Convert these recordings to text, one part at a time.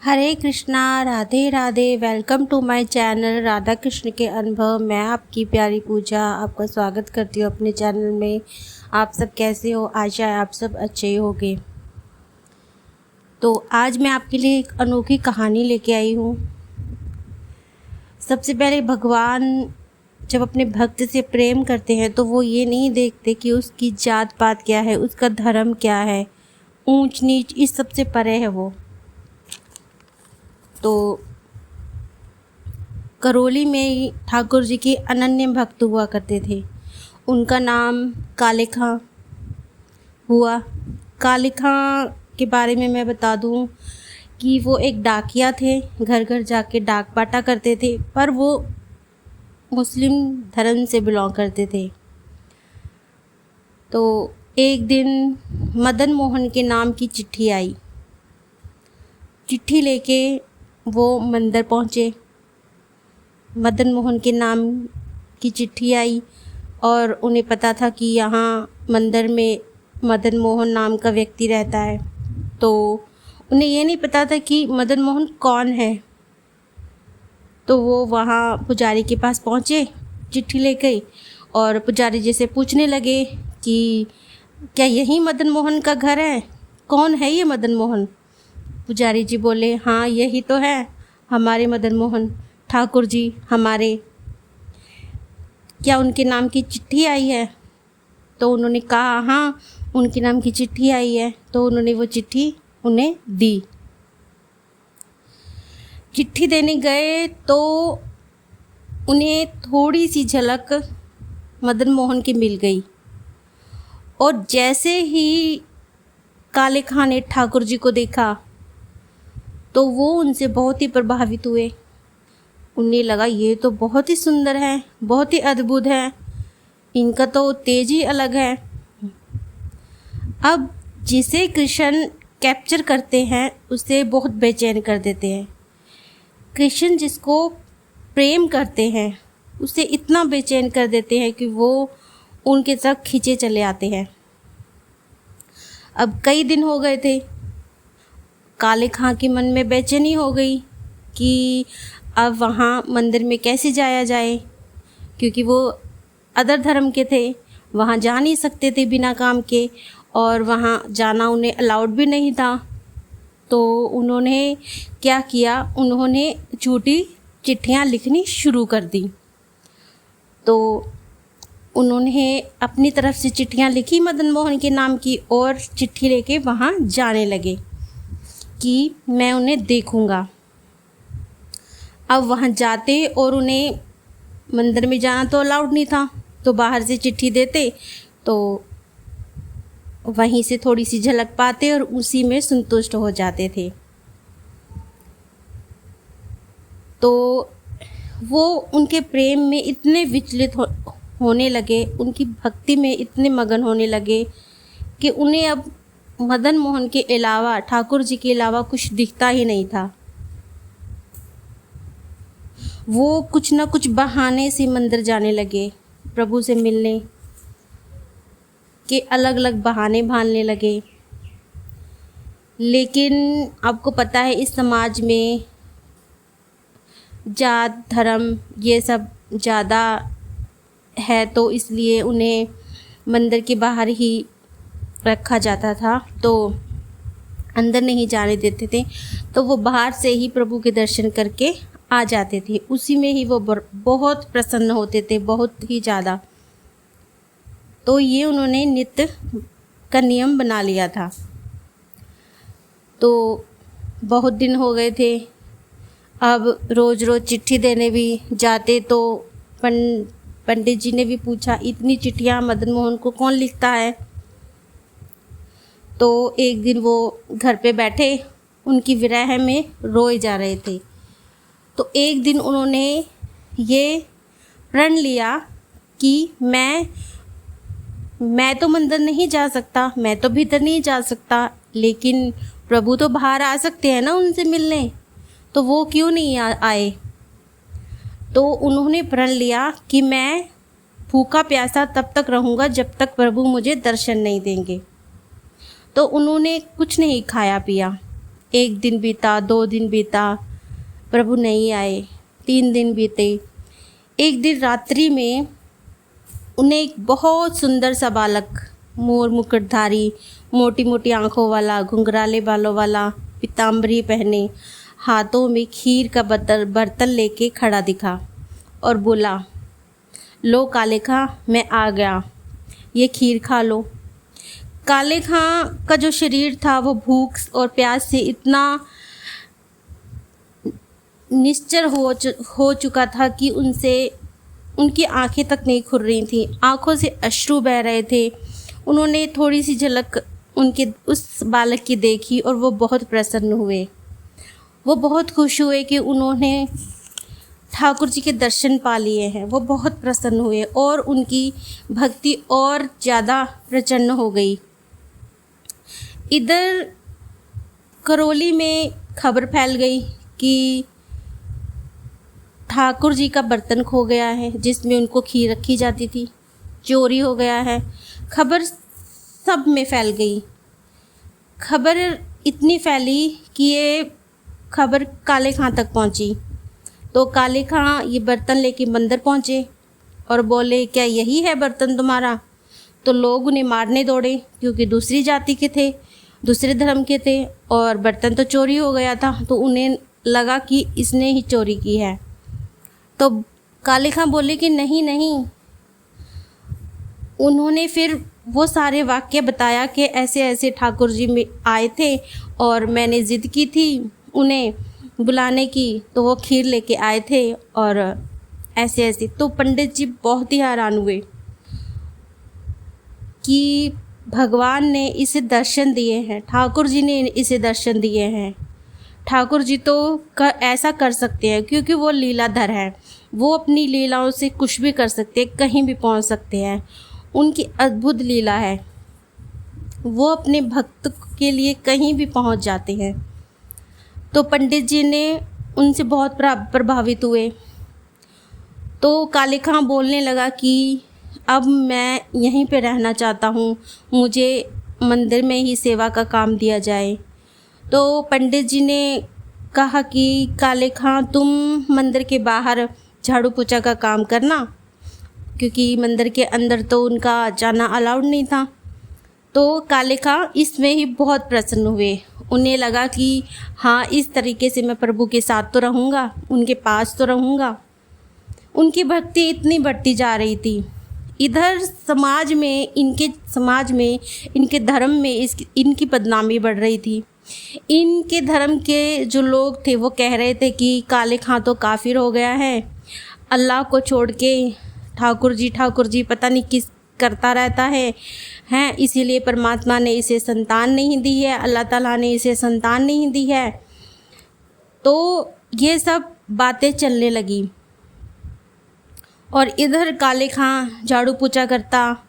Hare Krishna, Radhe Radhe. Welcome to my channel Radha Krishna के अनुभव। मैं आपकी प्यारी पूजा आपका स्वागत करती हूँ अपने चैनल में। आप सब कैसे हो? आशा है आप सब अच्छे ही होंगे। तो आज मैं आपके लिए एक अनोखी कहानी लेके आई हूँ। सबसे पहले भगवान जब अपने भक्त से प्रेम करते हैं तो वो ये नहीं देखते कि उसकी जात पात क्या है, उसका धर्म क्या है, ऊंच नीच, इस सबसे परे है वो। तो करौली में ही ठाकुर जी के अनन्य भक्त हुआ करते थे। उनका नाम काले खां हुआ। काले खां के बारे में मैं बता दूं कि वो एक डाकिया थे, घर घर जाके डाक बांटा करते थे, पर वो मुस्लिम धर्म से बिलोंग करते थे। तो एक दिन मदन मोहन के नाम की चिट्ठी आई। चिट्ठी लेके वो मंदिर पहुँचे। मदन मोहन के नाम की चिट्ठी आई और उन्हें पता था कि यहाँ मंदिर में मदन मोहन नाम का व्यक्ति रहता है। तो उन्हें ये नहीं पता था कि मदन मोहन कौन है। तो वो वहाँ पुजारी के पास पहुँचे चिट्ठी लेके और पुजारी जी से पूछने लगे कि क्या यही मदन मोहन का घर है? कौन है ये मदन मोहन? पुजारी जी बोले, हाँ यही तो है हमारे मदन मोहन, ठाकुर जी हमारे। क्या उनके नाम की चिट्ठी आई है? तो उन्होंने कहा, हाँ उनके नाम की चिट्ठी आई है। तो उन्होंने वो चिट्ठी उन्हें दी। चिट्ठी देने गए तो उन्हें थोड़ी सी झलक मदन मोहन की मिल गई और जैसे ही काले खां ने ठाकुर जी को देखा तो वो उनसे बहुत ही प्रभावित हुए। उन्हें लगा ये तो बहुत ही सुंदर है, बहुत ही अद्भुत है, इनका तो तेज ही अलग है। अब जिसे कृष्ण कैप्चर करते हैं उसे बहुत बेचैन कर देते हैं। कृष्ण जिसको प्रेम करते हैं उसे इतना बेचैन कर देते हैं कि वो उनके साथ खींचे चले आते हैं। अब कई दिन हो गए थे। काले खां के मन में बेचैनी हो गई कि अब वहाँ मंदिर में कैसे जाया जाए, क्योंकि वो अदर धर्म के थे, वहाँ जा नहीं सकते थे बिना काम के, और वहाँ जाना उन्हें अलाउड भी नहीं था। तो उन्होंने क्या किया, उन्होंने झूठी चिट्ठियाँ लिखनी शुरू कर दी। तो उन्होंने अपनी तरफ से चिट्ठियाँ लिखी मदन मोहन के नाम की और चिट्ठी लेके वहाँ जाने लगे कि मैं उन्हें देखूँगा। अब वहाँ जाते और उन्हें मंदिर में जाना तो अलाउड नहीं था, तो बाहर से चिट्ठी देते तो वहीं से थोड़ी सी झलक पाते और उसी में संतुष्ट हो जाते थे। तो वो उनके प्रेम में इतने विचलित होने लगे, उनकी भक्ति में इतने मगन होने लगे कि उन्हें अब मदन मोहन के अलावा, ठाकुर जी के अलावा कुछ दिखता ही नहीं था। वो कुछ न कुछ बहाने से मंदिर जाने लगे, प्रभु से मिलने के अलग अलग बहाने भालने लगे। लेकिन आपको पता है इस समाज में जात धर्म ये सब ज़्यादा है, तो इसलिए उन्हें मंदिर के बाहर ही रखा जाता था, तो अंदर नहीं जाने देते थे। तो वो बाहर से ही प्रभु के दर्शन करके आ जाते थे। उसी में ही वो बहुत प्रसन्न होते थे, बहुत ही ज़्यादा। तो ये उन्होंने नित्य का नियम बना लिया था। तो बहुत दिन हो गए थे। अब रोज़ रोज़ चिट्ठी देने भी जाते तो पंडित जी ने भी पूछा, इतनी चिट्ठियाँ मदन मोहन को कौन लिखता है? तो एक दिन वो घर पे बैठे उनकी विरह में रोए जा रहे थे। तो एक दिन उन्होंने ये प्रण लिया कि मैं तो मंदिर नहीं जा सकता, मैं तो भीतर नहीं जा सकता, लेकिन प्रभु तो बाहर आ सकते हैं ना उनसे मिलने, तो वो क्यों नहीं आए? तो उन्होंने प्रण लिया कि मैं भूखा प्यासा तब तक रहूँगा जब तक प्रभु मुझे दर्शन नहीं देंगे। तो उन्होंने कुछ नहीं खाया पिया। 1 दिन बीता, 2 दिन बीता, प्रभु नहीं आए। 3 दिन बीते। एक दिन रात्रि में उन्हें एक बहुत सुंदर सा बालक, मोर मुकुटधारी, मोटी मोटी आँखों वाला, घुंघराले बालों वाला, पीताम्बरी पहने, हाथों में खीर का बर्तन लेके खड़ा दिखा और बोला, लो काले खां, मैं आ गया, ये खीर खा लो। काले खां का जो शरीर था वो भूख और प्यास से इतना निश्चल हो चुका था कि उनकी आंखें तक नहीं खुल रही थीं, आंखों से अश्रु बह रहे थे। उन्होंने थोड़ी सी झलक उनके उस बालक की देखी और वो बहुत प्रसन्न हुए। वो बहुत खुश हुए कि उन्होंने ठाकुर जी के दर्शन पा लिए हैं। वो बहुत प्रसन्न हुए और उनकी भक्ति और ज़्यादा प्रचंड हो गई। इधर करौली में खबर फैल गई कि ठाकुर जी का बर्तन खो गया है जिसमें उनको खीर रखी जाती थी, चोरी हो गया है। खबर सब में फैल गई। खबर इतनी फैली कि ये खबर काले खां तक पहुंची। तो काले खां ये बर्तन लेके मंदिर पहुंचे और बोले, क्या यही है बर्तन तुम्हारा? तो लोग उन्हें मारने दौड़े क्योंकि दूसरी जाति के थे, दूसरे धर्म के थे और बर्तन तो चोरी हो गया था। तो उन्हें लगा कि इसने ही चोरी की है। तो काले खां बोले कि नहीं नहीं। उन्होंने फिर वो सारे वाक्य बताया कि ऐसे ऐसे ठाकुर जी में आए थे और मैंने ज़िद की थी उन्हें बुलाने की, तो वो खीर लेके आए थे और ऐसे ऐसे। तो पंडित जी बहुत ही हैरान हुए कि भगवान ने इसे दर्शन दिए हैं, ठाकुर जी ने इसे दर्शन दिए हैं। ठाकुर जी तो ऐसा कर सकते हैं क्योंकि वो लीलाधर हैं। वो अपनी लीलाओं से कुछ भी कर सकते हैं, कहीं भी पहुंच सकते हैं। उनकी अद्भुत लीला है, वो अपने भक्त के लिए कहीं भी पहुंच जाते हैं। तो पंडित जी ने उनसे बहुत प्रभावित हुए। तो काले खां बोलने लगा कि अब मैं यहीं पे रहना चाहता हूँ, मुझे मंदिर में ही सेवा का काम दिया जाए। तो पंडित जी ने कहा कि काले खां तुम मंदिर के बाहर झाड़ू पोछा का काम करना, क्योंकि मंदिर के अंदर तो उनका जाना अलाउड नहीं था। तो काले खां इसमें ही बहुत प्रसन्न हुए। उन्हें लगा कि हाँ, इस तरीके से मैं प्रभु के साथ तो रहूँगा, उनके पास तो रहूँगा। उनकी भक्ति इतनी बढ़ती जा रही थी। इधर समाज में, इनके धर्म में इनकी बदनामी बढ़ रही थी। इनके धर्म के जो लोग थे वो कह रहे थे कि काले खां तो काफिर हो गया है, अल्लाह को छोड़ के ठाकुर जी पता नहीं किस करता रहता है इसीलिए परमात्मा ने इसे संतान नहीं दी है, अल्लाह ताला ने इसे संतान नहीं दी है। तो ये सब बातें चलने लगी और इधर काले खां झाड़ू पोछा करता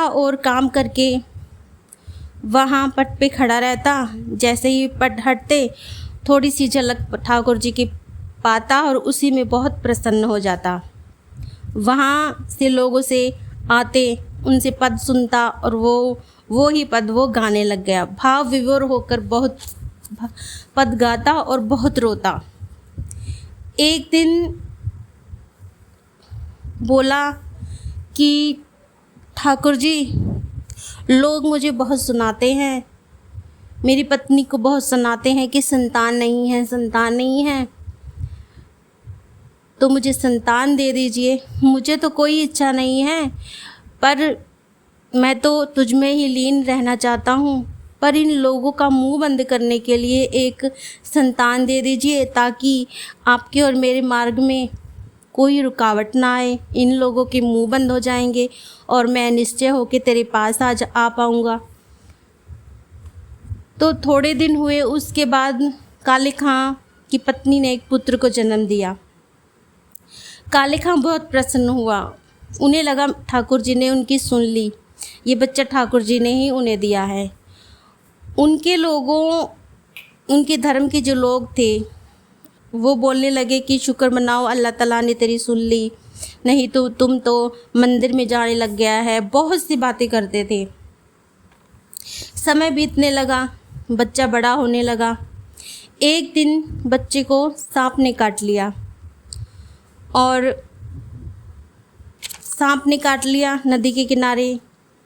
और काम करके वहाँ पट पे खड़ा रहता। जैसे ही पट हटते थोड़ी सी झलक ठाकुर जी की पाता और उसी में बहुत प्रसन्न हो जाता। वहाँ से लोगों से आते, उनसे पद सुनता और वो ही पद वो गाने लग गया। भाव विभोर होकर बहुत पद गाता और बहुत रोता। एक दिन बोला कि ठाकुर जी, लोग मुझे बहुत सुनाते हैं, मेरी पत्नी को बहुत सुनाते हैं कि संतान नहीं है, तो मुझे संतान दे दीजिए। मुझे तो कोई इच्छा नहीं है, पर मैं तो तुझ में ही लीन रहना चाहता हूँ, पर इन लोगों का मुंह बंद करने के लिए एक संतान दे दीजिए ताकि आपके और मेरे मार्ग में कोई रुकावट ना आए। इन लोगों के मुंह बंद हो जाएंगे और मैं निश्चय होकर तेरे पास आ पाऊँगा। तो थोड़े दिन हुए, उसके बाद काले खां की पत्नी ने एक पुत्र को जन्म दिया। काले खां बहुत प्रसन्न हुआ। उन्हें लगा ठाकुर जी ने उनकी सुन ली, ये बच्चा ठाकुर जी ने ही उन्हें दिया है। उनके धर्म के जो लोग थे वो बोलने लगे कि शुक्र मनाओ, अल्लाह ताला ने तेरी सुन ली, नहीं तो तुम तो मंदिर में जाने लग गया है। बहुत सी बातें करते थे। समय बीतने लगा। बच्चा बड़ा होने लगा। एक दिन बच्चे को सांप ने काट लिया और सांप ने काट लिया नदी के किनारे।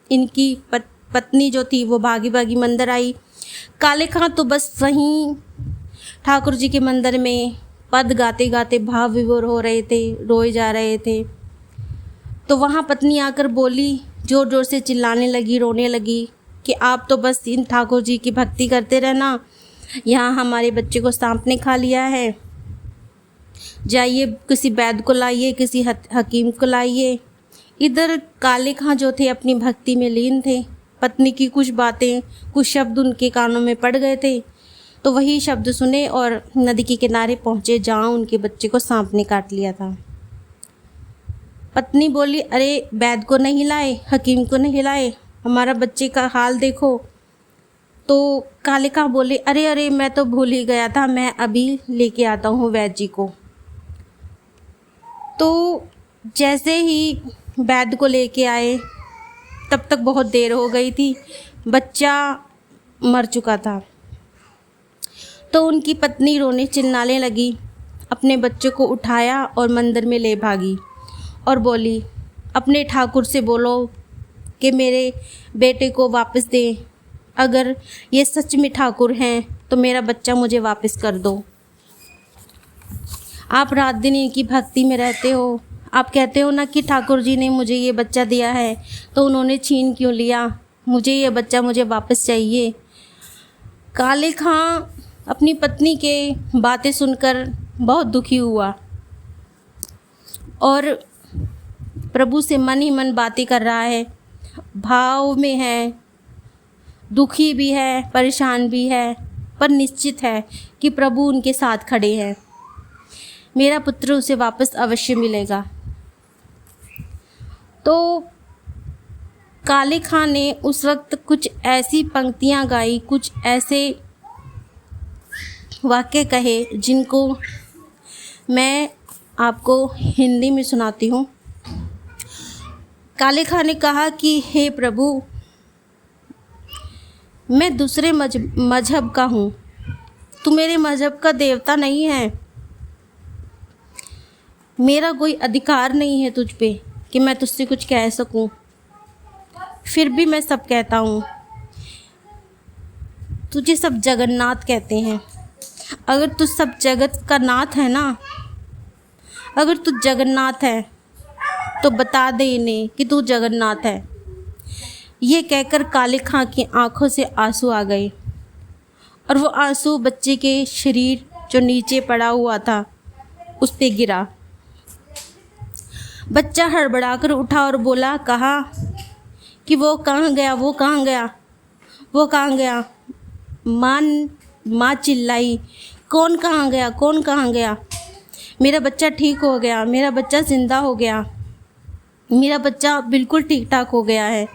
इनकी पत्नी जो थी वो भागी भागी मंदिर आई। काले खां तो बस वहीं ठाकुर जी के मंदिर में पद गाते गाते भाव विभोर हो रहे थे, रोए जा रहे थे। तो वहाँ पत्नी आकर बोली, ज़ोर ज़ोर से चिल्लाने लगी, रोने लगी कि आप तो बस इन ठाकुर जी की भक्ति करते रहना, यहाँ हमारे बच्चे को सांप ने खा लिया है। जाइए किसी वैद्य को लाइए, किसी हकीम को लाइए। इधर काले खां जो थे अपनी भक्ति में लीन थे। पत्नी की कुछ बातें, कुछ शब्द उनके कानों में पड़ गए थे, तो वही शब्द सुने और नदी के किनारे पहुँचे जहाँ उनके बच्चे को सांप ने काट लिया था। पत्नी बोली, अरे वैद्य को नहीं लाए, हकीम को नहीं लाए, हमारा बच्चे का हाल देखो। तो काले खां बोले, अरे अरे मैं तो भूल ही गया था, मैं अभी लेके आता हूँ वैद्य जी को। तो जैसे ही वैद्य को लेके आए तब तक बहुत देर हो गई थी, बच्चा मर चुका था। तो उनकी पत्नी रोने चिल्लाने लगी, अपने बच्चे को उठाया और मंदिर में ले भागी और बोली, अपने ठाकुर से बोलो कि मेरे बेटे को वापस दे। अगर ये सच में ठाकुर हैं तो मेरा बच्चा मुझे वापस कर दो। आप रात दिन इनकी भक्ति में रहते हो, आप कहते हो ना कि ठाकुर जी ने मुझे ये बच्चा दिया है, तो उन्होंने छीन क्यों लिया? मुझे ये बच्चा मुझे वापस चाहिए। काले खां अपनी पत्नी के बातें सुनकर बहुत दुखी हुआ और प्रभु से मन ही मन बातें कर रहा है, भाव में है, दुखी भी है, परेशान भी है, पर निश्चित है कि प्रभु उनके साथ खड़े हैं। मेरा पुत्र उसे वापस अवश्य मिलेगा। तो काले खां ने उस वक्त कुछ ऐसी पंक्तियाँ गाई, कुछ ऐसे वाक्य कहे जिनको मैं आपको हिंदी में सुनाती हूँ। काले खां ने कहा कि हे प्रभु, मैं दूसरे मजहब का हूँ, तू मेरे मजहब का देवता नहीं है। मेरा कोई अधिकार नहीं है तुझ पे कि मैं तुझसे कुछ कह सकूं, फिर भी मैं सब कहता हूँ। तुझे सब जगन्नाथ कहते हैं। अगर तू सब जगत का नाथ है ना, अगर तू जगन्नाथ है तो बता दे इन्हें कि तू जगन्नाथ है। ये कहकर काले खां की आंखों से आंसू आ गए और वो आंसू बच्चे के शरीर जो नीचे पड़ा हुआ था उस पे गिरा। बच्चा हड़बड़ाकर उठा और बोला, कहा कि वो कहाँ गया, वो कहाँ गया, वो कहाँ गया। माँ चिल्लाई, कौन कहाँ गया, कौन कहाँ गया? मेरा बच्चा ठीक हो गया, मेरा बच्चा जिंदा हो गया, मेरा बच्चा बिल्कुल ठीक ठाक हो गया है।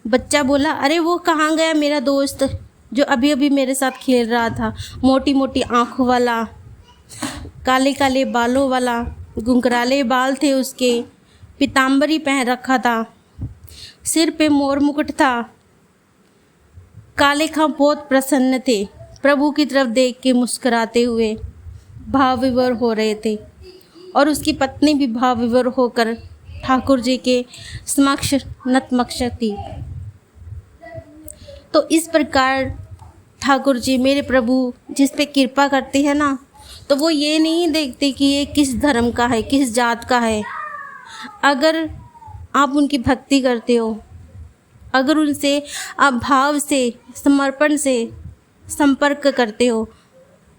बच्चा बोला, अरे वो कहाँ गया मेरा दोस्त जो अभी अभी मेरे साथ खेल रहा था, मोटी मोटी आँखों वाला, काले काले बालों वाला, घुंघराले बाल थे उसके, पीताम्बरी पहन रखा था, सिर पे मोर मुकुट था। काले खां बहुत प्रसन्न थे, प्रभु की तरफ देख के मुस्कुराते हुए भाव विभोर हो रहे थे और उसकी पत्नी भी भाव विभोर होकर ठाकुर जी के समक्ष नतमस्तक थी। तो इस प्रकार ठाकुर जी मेरे प्रभु जिस पे कृपा करते हैं ना, तो वो ये नहीं देखते कि ये किस धर्म का है, किस जात का है। अगर आप उनकी भक्ति करते हो, अगर उनसे आप भाव से, समर्पण से संपर्क करते हो,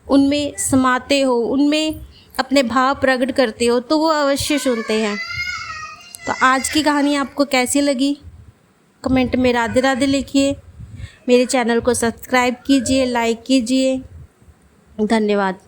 उनमें समाते हो, उनमें अपने भाव प्रकट करते हो, तो वो अवश्य सुनते हैं। तो आज की कहानी आपको कैसी लगी कमेंट में राधे राधे लिखिए। मेरे चैनल को सब्सक्राइब कीजिए, लाइक कीजिए। धन्यवाद।